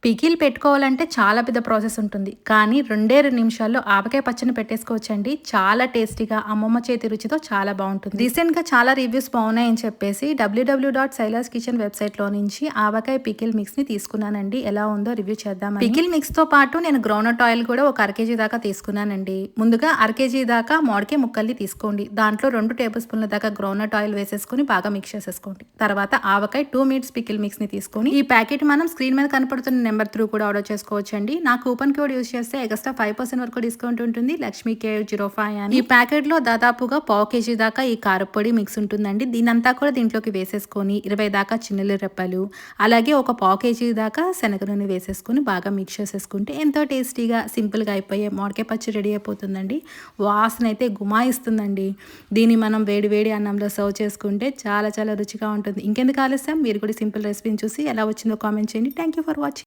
Pickle పెట్టుకోవాలంటే చాలా పెద్ద ప్రాసెస్ ఉంటుంది. కానీ 2 నిమిషాల్లో ఆవకాయ పచ్చడిని పెట్టేసుకోవచ్చండి. చాలా టేస్టీగా అమ్మమ్మ చేతి రుచితో చాలా బావుంటుంది. రీసెంట్‌గా చాలా రివ్యూస్ బాగున్నాయని చెప్పేసి www.sailas kitchen వెబ్‌సైట్‌లో నుంచి ఆవకాయ పికిల్ మిక్స్‌ని తీసుకున్నానండి. ఎలా ఉందో రివ్యూ చేద్దామని. పికిల్ మిక్స్‌తో పాటు నేను గ్రౌండ్‌నట్ ఆయిల్ కూడా ఒక అర కేజీ దాకా తీసుకున్నానండి. ముందుగా అర కేజీ దాకా మామిడికాయ ముక్కల్ని తీసుకోండి. దాంట్లో 2 టేబుల్ స్పూన్ల దాకా గ్రౌండ్‌నట్ ఆయిల్ వేసేసుకొని బాగా మిక్స్ చేసేసుకోండి. తర్వాత ఆవకాయ 2 మినిట్స్ పికిల్ మిక్స్‌ని తీసుకొని ఈ ప్యాకెట్ మనం స్క్రీన్ మీద కనపడుతున్న నెంబర్ త్రూ కూడా ఆర్డర్ చేసుకోవచ్చండి. నా కూపన్ కోడ్ యూజ్ చేస్తే ఎక్స్ట్రా 5% వరకు డిస్కౌంట్ ఉంటుంది. లక్ష్మీ K05 అని. ఈ ప్యాకెట్ లో దాదాపుగా పావు కేజీ దాకా ఈ కారపొడి మిక్స్ ఉంటుందండి. దీనంతా కూడా దీంట్లోకి వేసేసుకొని 20 దాకా చిన్నుల రెప్పలు, అలాగే ఒక పావు కేజీ దాకా శనగ నూనె వేసేసుకొని బాగా మిక్స్ చేసేసుకుంటే ఎంతో టేస్టీగా సింపుల్గా అయిపోయే మామిడికాయ పచ్చడి రెడీ అయిపోతుందండి. వాసన అయితే గుమాయిస్తుందండి. దీన్ని మనం వేడి వేడి అన్నంలో సర్వ్ చేసుకుంటే చాలా చాలా రుచిగా ఉంటుంది. ఇంకెందుకు ఆలస్యం, మీరు కూడా సింపుల్ రెసిపీని చూసి ఎలా వచ్చిందో కామెంట్ చేయండి. Thank you for watching.